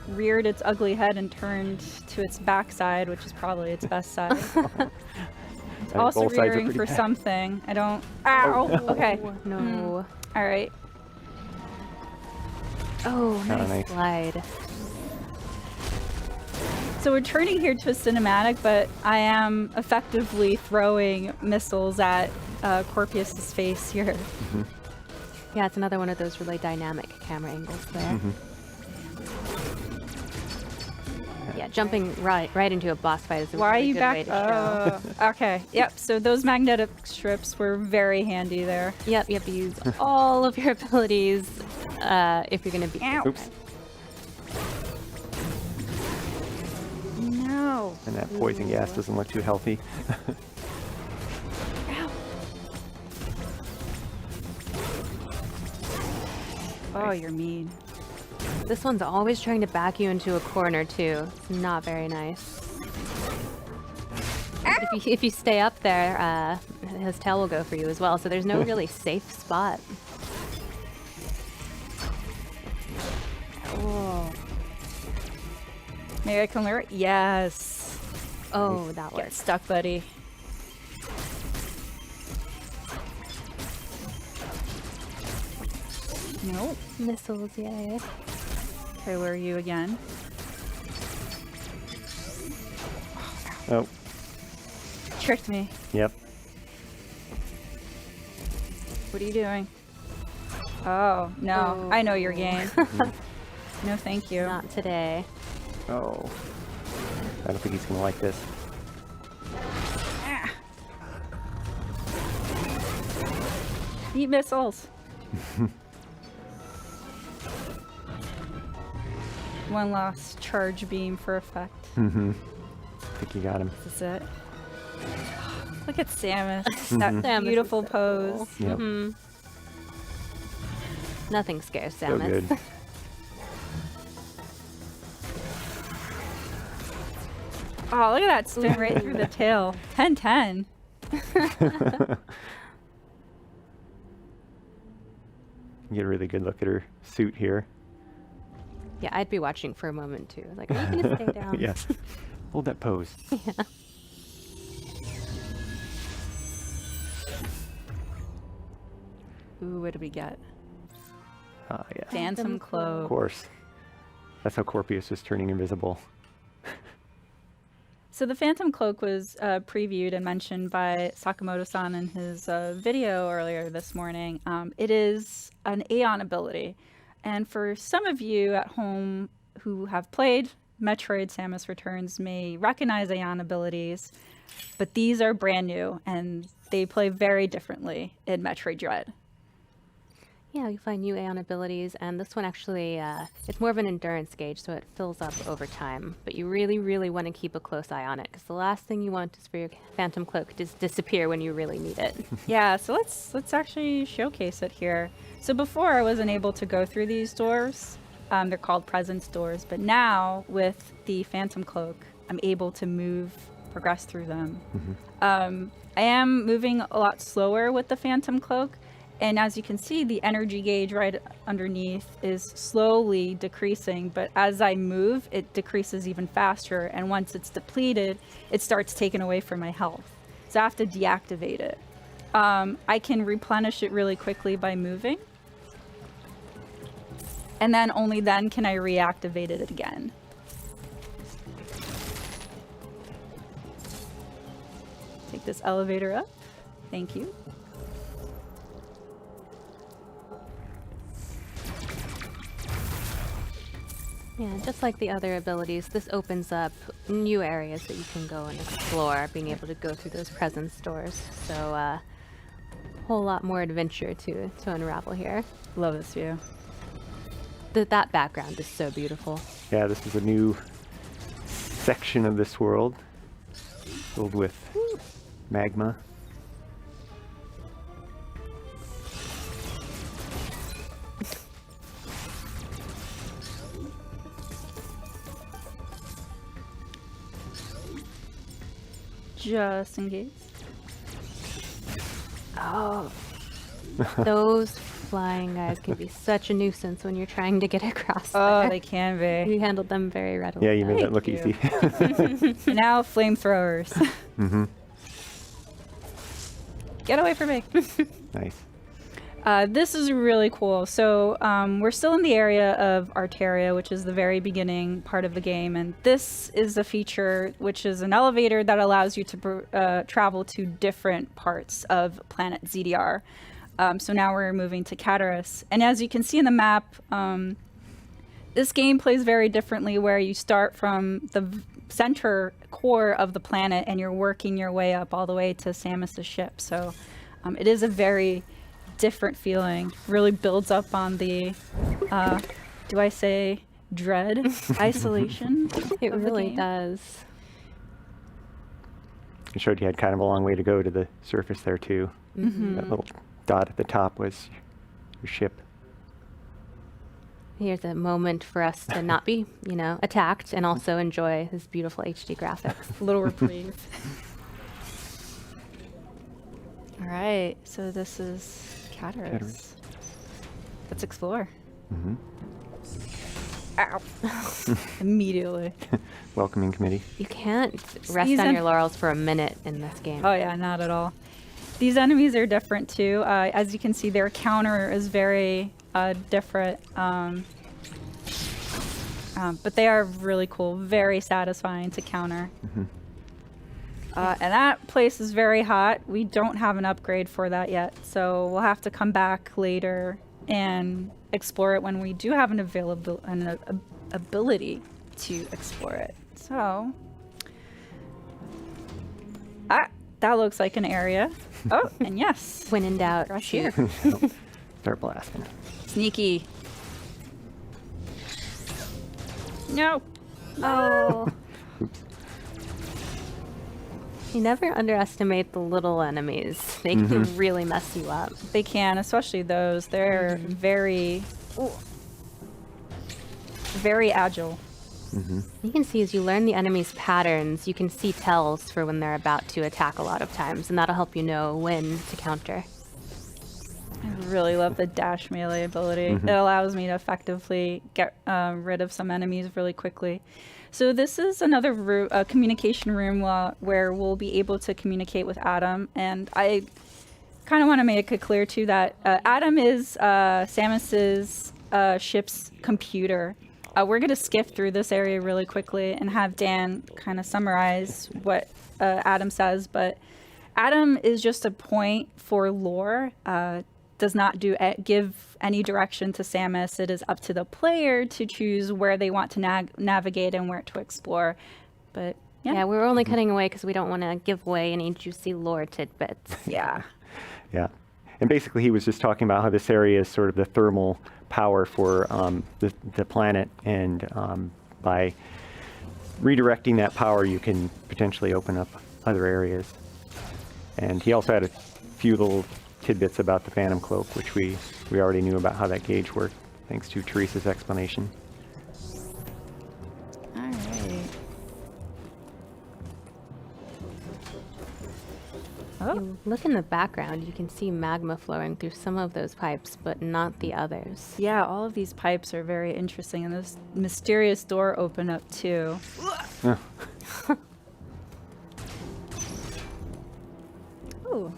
Speaker 3: reared its ugly head and turned to its backside, which is probably its best side. It's also
Speaker 2: both sides are
Speaker 3: rearing
Speaker 2: pretty
Speaker 3: for
Speaker 2: bad.
Speaker 3: something. I don't... Ow! Okay.
Speaker 4: No.
Speaker 3: All right.
Speaker 4: Oh,
Speaker 2: Kinda
Speaker 4: nice
Speaker 2: nice.
Speaker 4: slide.
Speaker 3: So we're turning here to a cinematic, but I am effectively throwing missiles at Corpius's face here.
Speaker 4: Yeah, it's another one of those really dynamic camera angles there. Yeah, jumping right into a boss fight is a
Speaker 3: Why are
Speaker 4: really
Speaker 3: you
Speaker 4: good
Speaker 3: back?
Speaker 4: way to show.
Speaker 3: Okay. Yep. So those magnetic strips were very handy there.
Speaker 4: Yep, you have to use all of your abilities if you're going to be.
Speaker 3: Ow.
Speaker 2: Oops.
Speaker 3: No.
Speaker 2: And that poison gas doesn't look too healthy.
Speaker 3: Ow. Oh, you're mean.
Speaker 4: This one's always trying to back you into a corner too. It's not very nice. If you stay up there, his tail will go for you as well. So there's no really safe spot.
Speaker 3: Oh. Maybe I can lure it? Yes.
Speaker 4: Oh, that
Speaker 3: Get
Speaker 4: works.
Speaker 3: stuck, buddy. Nope.
Speaker 4: Missiles, yay.
Speaker 3: Okay, where are you again?
Speaker 2: Oh,
Speaker 3: Tricked me.
Speaker 2: yep.
Speaker 3: What are you doing? Oh, no. I know your game. No, thank you.
Speaker 4: Not today.
Speaker 2: Oh. I don't think he's gonna like this.
Speaker 3: Ah. Eat missiles. One lost charge beam for effect.
Speaker 2: I think you got him.
Speaker 3: This is it. Look at Samus. That
Speaker 4: Samus is
Speaker 3: beautiful
Speaker 4: so
Speaker 3: pose.
Speaker 2: Yep.
Speaker 4: Nothing scares
Speaker 2: So
Speaker 4: Samus.
Speaker 2: good.
Speaker 3: Oh, look at that spin right through the tail. 10-10.
Speaker 2: You get a really good look at her suit here.
Speaker 4: Yeah, I'd be watching for a moment too. Like, are you gonna stay down?
Speaker 2: Yes. Hold that pose.
Speaker 3: Ooh, what did we get?
Speaker 2: Ah, yes.
Speaker 3: Phantom
Speaker 2: Of
Speaker 3: Cloak.
Speaker 2: course. That's how Corpius was turning invisible.
Speaker 3: So the Phantom Cloak was previewed and mentioned by Sakamoto-san in his video earlier this morning. It is an Aeon ability. And for some of you at home who have played Metroid Samus Returns may recognize Aeon abilities, but these are brand new and they play very differently in Metroid Dread.
Speaker 4: Yeah, you find new Aeon abilities, and this one actually, it's more of an endurance gauge, so it fills up over time. But you really, really want to keep a close eye on it, because the last thing you want is for your Phantom Cloak to disappear when you really need it.
Speaker 3: Yeah, so let's actually showcase it here. So before I wasn't able to go through these doors. They're called presence doors, but now with the Phantom Cloak, I'm able to progress through them. I am moving a lot slower with the Phantom Cloak. And as you can see, the energy gauge right underneath is slowly decreasing, but as I move, it decreases even faster. And once it's depleted, it starts taking away from my health. So I have to deactivate it. I can replenish it really quickly by moving. And then only then can I reactivate it again. Take this elevator up. Thank you.
Speaker 4: Yeah, just like the other abilities, this opens up new areas that you can go and explore, being able to go through those presence doors. So a whole lot more adventure to unravel here.
Speaker 3: Love this view.
Speaker 4: That background is so beautiful.
Speaker 2: Yeah, this is a new section of this world filled with magma.
Speaker 3: Just in case.
Speaker 4: Oh, those flying guys can be such a nuisance when you're trying to get across
Speaker 3: Oh,
Speaker 4: there.
Speaker 3: they can be.
Speaker 4: You handled them very readily.
Speaker 2: Yeah, you made that
Speaker 3: Thank
Speaker 2: look
Speaker 3: you.
Speaker 2: easy.
Speaker 3: And now flamethrowers. Get away from me.
Speaker 2: Nice.
Speaker 3: This is really cool. So we're still in the area of Arteria, which is the very beginning part of the game. And this is a feature which is an elevator that allows you to travel to different parts of planet ZDR. So now we're moving to Cataris. And as you can see in the map, this game plays very differently, where you start from the center core of the planet and you're working your way up all the way to Samus's ship. So it is a very different feeling. Really builds up on the, do I say dread, isolation?
Speaker 4: It
Speaker 3: of the
Speaker 4: really
Speaker 3: game.
Speaker 4: does.
Speaker 2: It showed you had kind of a long way to go to the surface there too. That little dot at the top was your ship.
Speaker 4: Here's a moment for us to not be, attacked and also enjoy this beautiful HD graphics.
Speaker 3: A little reprieve. All right, so this is Cataris.
Speaker 2: Cataris.
Speaker 3: Let's explore.
Speaker 2: Mhm.
Speaker 3: Ow. Immediately.
Speaker 2: Welcoming committee.
Speaker 4: You can't rest
Speaker 3: These
Speaker 4: on your laurels for a minute in this game.
Speaker 3: Oh yeah, not at all. These enemies are different too. As you can see, their counter is very different. But they are really cool, very satisfying to counter. And that place is very hot. We don't have an upgrade for that yet, so we'll have to come back later and explore it when we do have an ability to explore it. So, that looks like an area. Oh, and yes,
Speaker 4: When in doubt,
Speaker 3: right
Speaker 4: shoot.
Speaker 3: here.
Speaker 2: Start blasting.
Speaker 3: Sneaky. No.
Speaker 4: Oh. You never underestimate the little enemies. They can really mess you up.
Speaker 3: They can, especially those. They're very, very agile.
Speaker 4: You can see as you learn the enemy's patterns, you can see tells for when they're about to attack a lot of times, and that'll help you know when to counter.
Speaker 3: I really love the dash melee ability. It allows me to effectively get rid of some enemies really quickly. So this is another communication room where we'll be able to communicate with Adam. And I kind of want to make it clear too that Adam is Samus's ship's computer. We're going to skip through this area really quickly and have Dan kind of summarize what Adam says, but Adam is just a point for lore. Does not give any direction to Samus. It is up to the player to choose where they want to navigate and where to explore. But
Speaker 4: yeah, we're only cutting away because we don't want to give away any juicy lore tidbits.
Speaker 3: Yeah.
Speaker 2: Yeah. And basically he was just talking about how this area is sort of the thermal power for the planet, and by redirecting that power you can potentially open up other areas. And he also had a few little tidbits about the Phantom Cloak, which we already knew about how that gauge worked, thanks to Teresa's explanation.
Speaker 3: All right. Oh.
Speaker 4: You look in the background, you can see magma flowing through some of those pipes, but not the others.
Speaker 3: Yeah, all of these pipes are very interesting, and this mysterious door opened up too.
Speaker 2: Yeah.
Speaker 3: Ooh.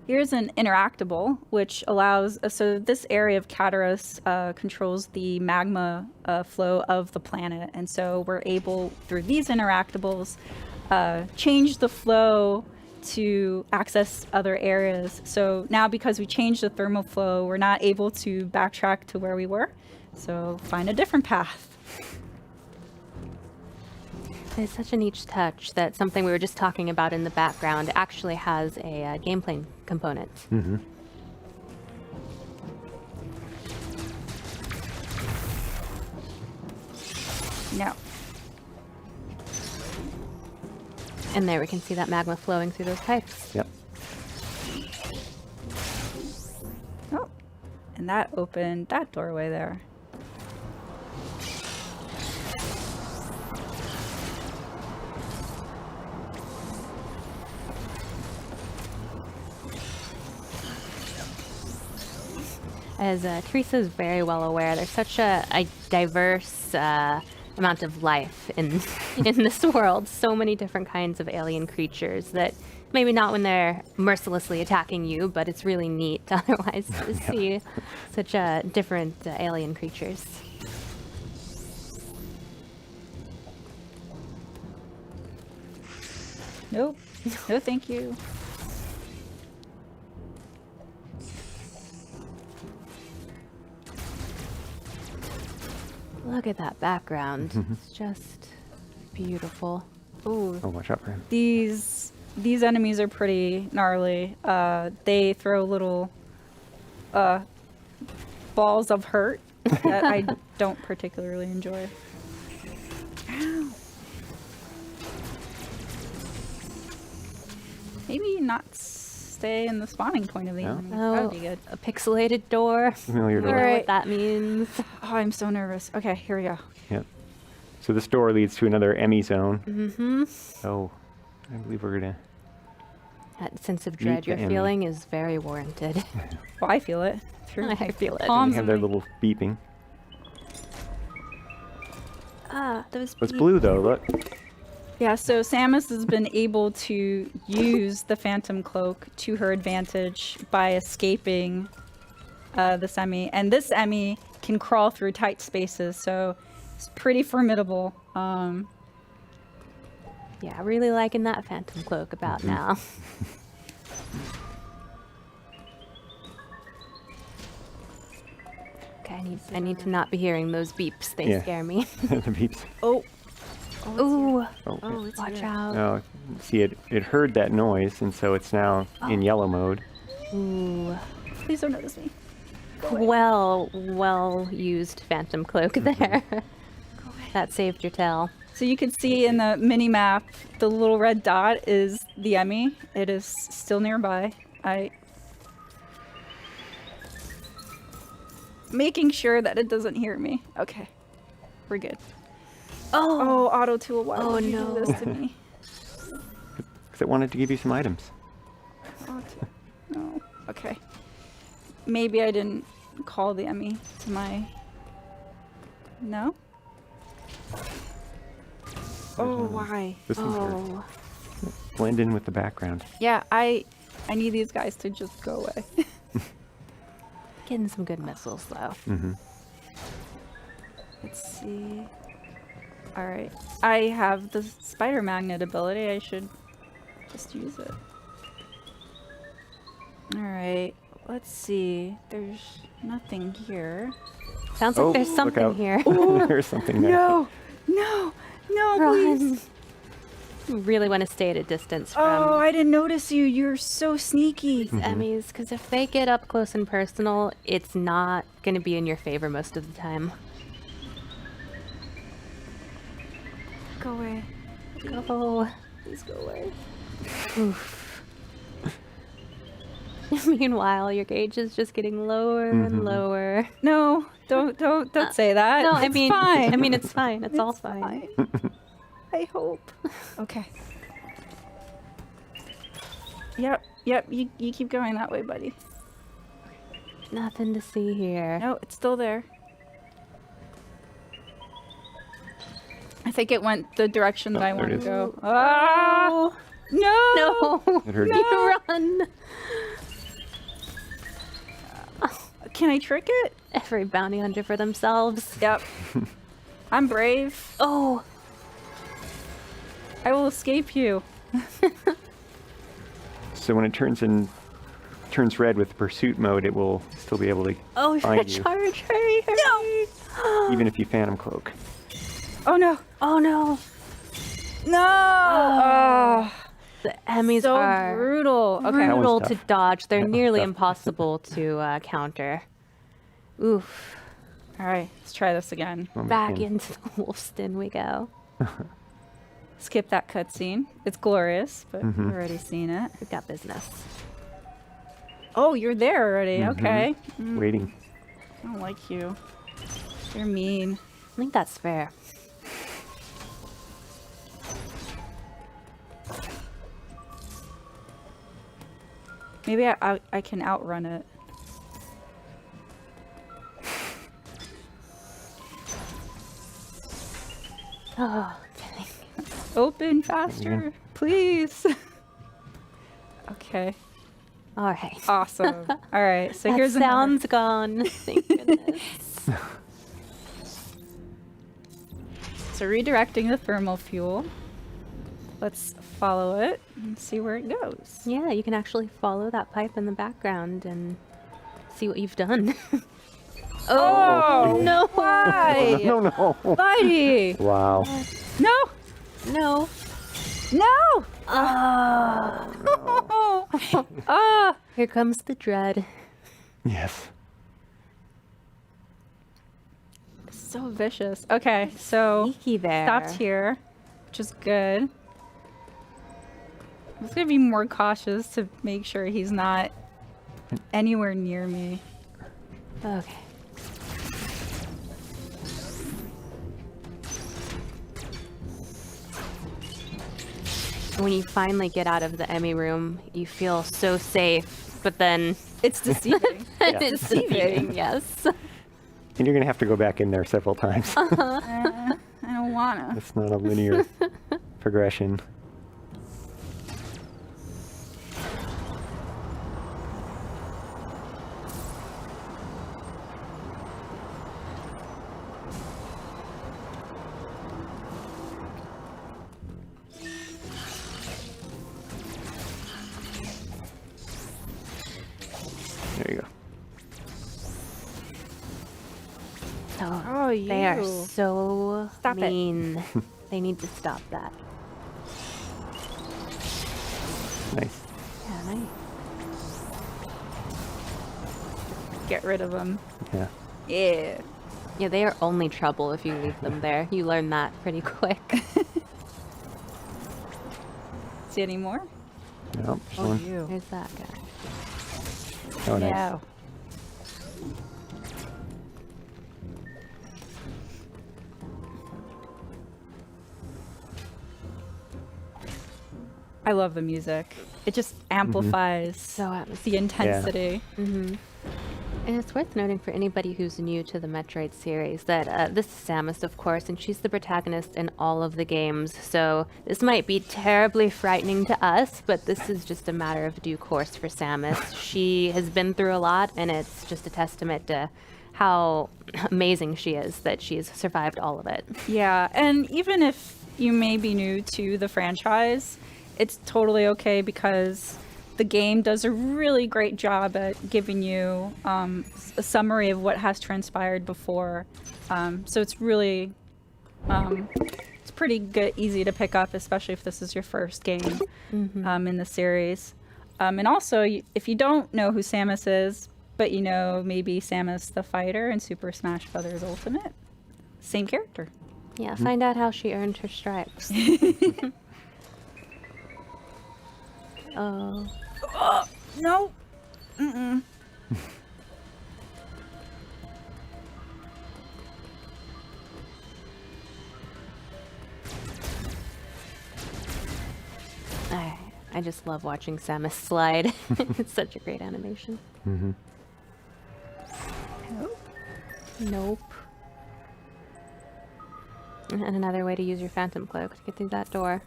Speaker 3: Here's an interactable, which allows, so this area of Cataras controls the magma flow of the planet. And so we're able, through these interactables, change the flow to access other areas. So now because we changed the thermal flow, we're not able to backtrack to where we were. So find a different path.
Speaker 4: It's such a neat touch that something we were just talking about in the background actually has a gameplay component.
Speaker 2: Mm-hmm.
Speaker 3: No.
Speaker 4: And there we can see that magma flowing through those pipes.
Speaker 2: Yep.
Speaker 3: Oh, and that opened that doorway there.
Speaker 4: As Teresa is very well aware, there's such a diverse amount of life in in this world. So many different kinds of alien creatures that maybe not when they're mercilessly attacking you, but it's really neat otherwise to see such different alien creatures.
Speaker 3: Nope. No, thank you.
Speaker 4: Look at that background. It's just beautiful.
Speaker 3: Ooh.
Speaker 2: Oh, watch out for him.
Speaker 3: These enemies are pretty gnarly. They throw little balls of hurt that I don't particularly enjoy. Ow. Maybe not stay in the spawning point of the enemy. That would be good.
Speaker 4: A pixelated door.
Speaker 2: Familiar
Speaker 4: I don't
Speaker 2: door.
Speaker 4: know
Speaker 3: Alright.
Speaker 4: what that means.
Speaker 3: Oh, I'm so nervous. Okay, here we go.
Speaker 2: Yep. So this door leads to another Emmy zone.
Speaker 4: Mm-hmm.
Speaker 2: So I believe we're gonna.
Speaker 4: That sense of dread
Speaker 2: the
Speaker 4: you're
Speaker 2: enemy.
Speaker 4: feeling is very warranted.
Speaker 3: Well, I feel it. Through
Speaker 4: I feel it.
Speaker 2: They
Speaker 3: palms
Speaker 2: have
Speaker 3: of
Speaker 2: their
Speaker 3: my-
Speaker 2: little beeping.
Speaker 3: those
Speaker 2: It's
Speaker 3: beep-
Speaker 2: blue though. Look.
Speaker 3: Yeah, so Samus has been able to use the Phantom Cloak to her advantage by escaping this Emmy. And this Emmy can crawl through tight spaces, so it's pretty formidable.
Speaker 4: Yeah, really liking that Phantom Cloak about now. Okay, I need to not be hearing those beeps. They
Speaker 2: Yeah.
Speaker 4: scare me.
Speaker 2: The beeps.
Speaker 3: Oh,
Speaker 4: Ooh,
Speaker 2: Oh,
Speaker 3: it's
Speaker 4: watch
Speaker 3: here.
Speaker 4: out.
Speaker 2: no. See, it heard that noise, and so it's now in yellow mode.
Speaker 4: Ooh.
Speaker 3: Please don't notice me.
Speaker 4: Well used Phantom Cloak there. That saved your tail.
Speaker 3: So you can see in the mini map, the little red dot is the Emmy. It is still nearby. Making sure that it doesn't hear me. Okay, we're good. Oh, Auto Tool, why
Speaker 4: Oh,
Speaker 3: would you
Speaker 4: no.
Speaker 3: do this to me?
Speaker 2: Because it wanted to give you some items.
Speaker 3: Auto- No. Okay. Maybe I didn't call the Emmy to my. No. Oh, why?
Speaker 2: This one's
Speaker 4: Oh.
Speaker 2: blend in with the background.
Speaker 3: Yeah, I need these guys to just go away.
Speaker 4: Getting some good missiles though.
Speaker 3: Let's see. Alright. I have the spider magnet ability. I should just use it. Alright. Let's see. There's nothing here.
Speaker 4: Sounds like there's
Speaker 2: look
Speaker 4: something
Speaker 2: out.
Speaker 4: here.
Speaker 2: There's something there.
Speaker 3: No! No! No,
Speaker 4: Run.
Speaker 3: please!
Speaker 4: You really want to stay at a distance from
Speaker 3: Oh, I didn't notice you. You're so sneaky.
Speaker 4: Emmys, because if they get up close and personal, it's not going to be in your favor most of the time.
Speaker 3: Go away.
Speaker 4: Go.
Speaker 3: Please go away.
Speaker 4: Oof. Meanwhile, your gauge is just getting lower and lower.
Speaker 3: No, don't say that.
Speaker 4: No,
Speaker 3: It's
Speaker 4: I mean,
Speaker 3: fine.
Speaker 4: I mean, it's fine. It's all fine.
Speaker 3: I hope. Okay. Yep, you keep going that way, buddy.
Speaker 4: Nothing to see here.
Speaker 3: No, it's still there. I think it went the direction that I
Speaker 2: there
Speaker 3: want
Speaker 2: it
Speaker 3: to
Speaker 2: is.
Speaker 3: go. Ah! No!
Speaker 4: No.
Speaker 2: It hurt
Speaker 3: No!
Speaker 2: you.
Speaker 4: Run.
Speaker 3: Can I trick it?
Speaker 4: Every bounty hunter for themselves.
Speaker 3: Yep. I'm brave.
Speaker 4: Oh.
Speaker 3: I will escape you.
Speaker 2: So when it turns red with pursuit mode, it will still be able to
Speaker 4: Oh, you're
Speaker 2: find
Speaker 4: a
Speaker 2: you,
Speaker 4: charge. Hurry, hurry. No.
Speaker 2: even if you phantom cloak.
Speaker 3: Oh no!
Speaker 4: Oh no.
Speaker 3: No! Oh,
Speaker 4: The Emmys
Speaker 3: so
Speaker 4: are
Speaker 3: brutal. Okay.
Speaker 2: That
Speaker 4: brutal
Speaker 2: one's
Speaker 4: to
Speaker 2: tough.
Speaker 4: dodge. They're
Speaker 2: That one's
Speaker 4: nearly
Speaker 2: tough.
Speaker 4: impossible to counter. Oof.
Speaker 3: All right, let's try this again.
Speaker 2: Oh, my
Speaker 4: Back
Speaker 2: goodness.
Speaker 4: into the wolf's den we go.
Speaker 3: Skip that cutscene. It's glorious, but
Speaker 2: Mhm.
Speaker 3: we've already seen it.
Speaker 4: We've got business.
Speaker 3: Oh, you're there already.
Speaker 2: Mhm.
Speaker 3: Okay.
Speaker 2: Waiting.
Speaker 3: I don't like you. You're mean.
Speaker 4: I think that's fair.
Speaker 3: Maybe I can outrun it.
Speaker 4: Oh, dang.
Speaker 3: Open faster, please. Okay.
Speaker 4: All right.
Speaker 3: Awesome. All right. So
Speaker 4: That
Speaker 3: here's another.
Speaker 4: sound's gone. Thank goodness.
Speaker 3: So redirecting the thermal fuel. Let's follow it and see where it goes.
Speaker 4: Yeah, you can actually follow that pipe in the background and see what you've done.
Speaker 3: Oh,
Speaker 4: no!
Speaker 3: Why?
Speaker 2: No, no.
Speaker 3: Buddy!
Speaker 2: Wow.
Speaker 3: No!
Speaker 4: No.
Speaker 3: No!
Speaker 4: Oh.
Speaker 3: Ah!
Speaker 4: Here comes the dread.
Speaker 2: Yes.
Speaker 3: So vicious. Okay, so
Speaker 4: Sneaky there.
Speaker 3: stopped here, which is good. I'm just gonna be more cautious to make sure he's not anywhere near me.
Speaker 4: Okay. When you finally get out of the Emmy room, you feel so safe, but then
Speaker 3: It's deceiving.
Speaker 4: it's deceiving, yes.
Speaker 2: And you're going to have to go back in there several times.
Speaker 3: I don't wanna.
Speaker 2: It's not a linear progression. There you go.
Speaker 4: Oh,
Speaker 3: Oh,
Speaker 4: they are
Speaker 3: you.
Speaker 4: so
Speaker 3: Stop it.
Speaker 4: mean. They need to stop that.
Speaker 2: Nice.
Speaker 4: Yeah, nice.
Speaker 3: Get rid of him.
Speaker 2: Yeah.
Speaker 3: Yeah.
Speaker 4: Yeah, they are only trouble if you leave them there. You learn that pretty quick.
Speaker 3: See any more?
Speaker 2: Nope. just one.
Speaker 3: you.
Speaker 4: There's that guy.
Speaker 2: Oh, nice.
Speaker 3: Yeah. I love the music. It just amplifies
Speaker 4: So atmospheric.
Speaker 3: the intensity.
Speaker 4: Mm-hmm. And it's worth noting for anybody who's new to the Metroid series that this is Samus, of course, and she's the protagonist in all of the games. So this might be terribly frightening to us, but this is just a matter of due course for Samus. She has been through a lot, and it's just a testament to how amazing she is that she's survived all of it.
Speaker 3: Yeah, and even if you may be new to the franchise, it's totally okay because the game does a really great job at giving you a summary of what has transpired before. So it's really, it's pretty good, easy to pick up, especially if this is your first game in the series. And also, if you don't know who Samus is, but you know maybe Samus the fighter in Super Smash Bros. Ultimate, same character.
Speaker 4: Yeah, find out how she earned her stripes. Oh.
Speaker 3: No. Mm-mm.
Speaker 4: I just love watching Samus slide. It's such a great animation.
Speaker 3: Nope.
Speaker 4: Nope. And another way to use your Phantom Cloak to get through that door.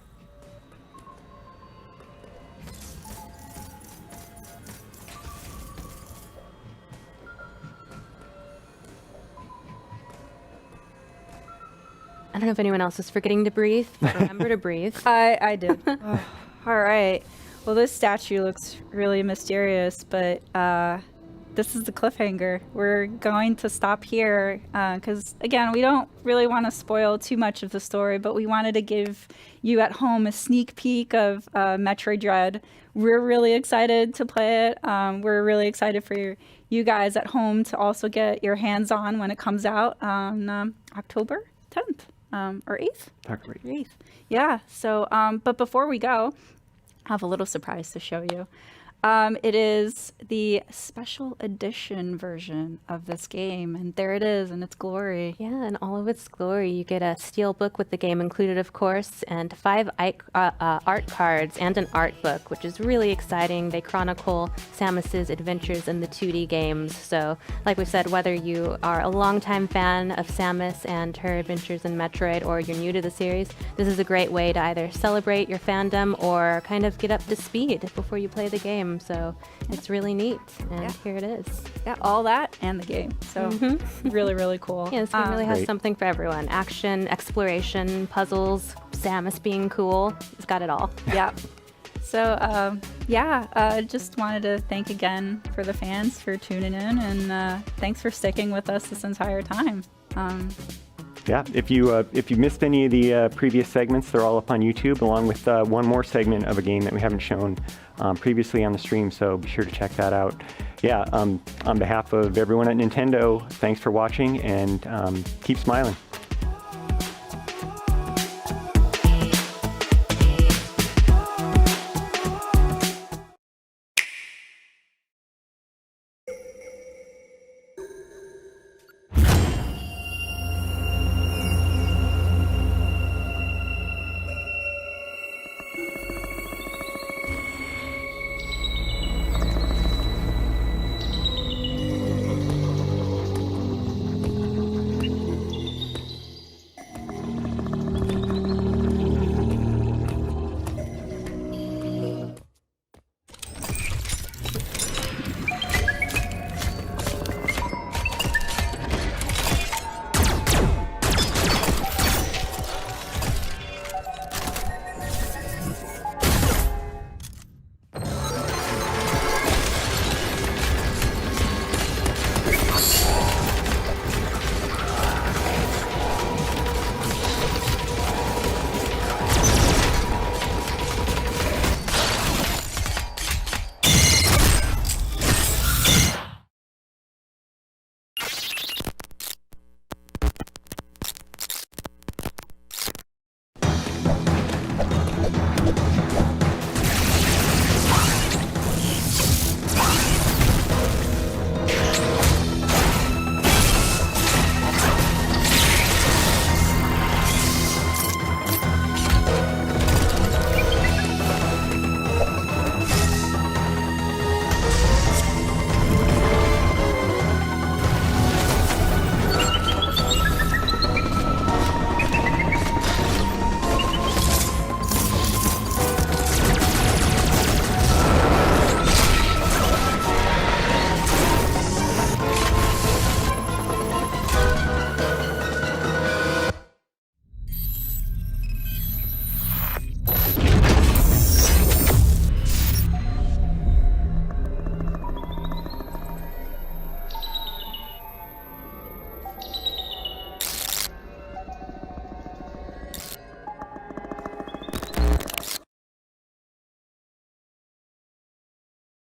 Speaker 4: I don't know if anyone else is forgetting to breathe, but remember to breathe.
Speaker 3: I did. Oh, all right. Well, this statue looks really mysterious, but this is the cliffhanger. We're going to stop here because, again, we don't really want to spoil too much of the story, but we wanted to give you at home a sneak peek of Metroid Dread. We're really excited to play it. We're really excited for you guys at home to also get your hands on when it comes out on October 10th. Or 8th?
Speaker 2: October
Speaker 3: 8th. Yeah. So, but before we go, I have a little surprise to show you. It is the special edition version of this game, and there it is in its glory.
Speaker 4: Yeah, in all of its glory. You get a steel book with the game included, of course, and 5 art cards and an art book, which is really exciting. They chronicle Samus's adventures in the 2D games. So, like we said, whether you are a longtime fan of Samus and her adventures in Metroid, or you're new to the series, this is a great way to either celebrate your fandom or kind of get up to speed before you play the game. So it's really neat, and here it is.
Speaker 3: Yeah, all that and the game. So really, really cool.
Speaker 4: Yeah, this game really has
Speaker 2: Great.
Speaker 4: something for everyone. Action, exploration, puzzles, Samus being cool. It's got it all.
Speaker 3: Yeah. So just wanted to thank again for the fans for tuning in, and thanks for sticking with us this entire time.
Speaker 2: Yeah, if you missed any of the previous segments, they're all up on YouTube, along with one more segment of a game that we haven't shown previously on the stream, so be sure to check that out. Yeah, on behalf of everyone at Nintendo, thanks for watching, and keep smiling.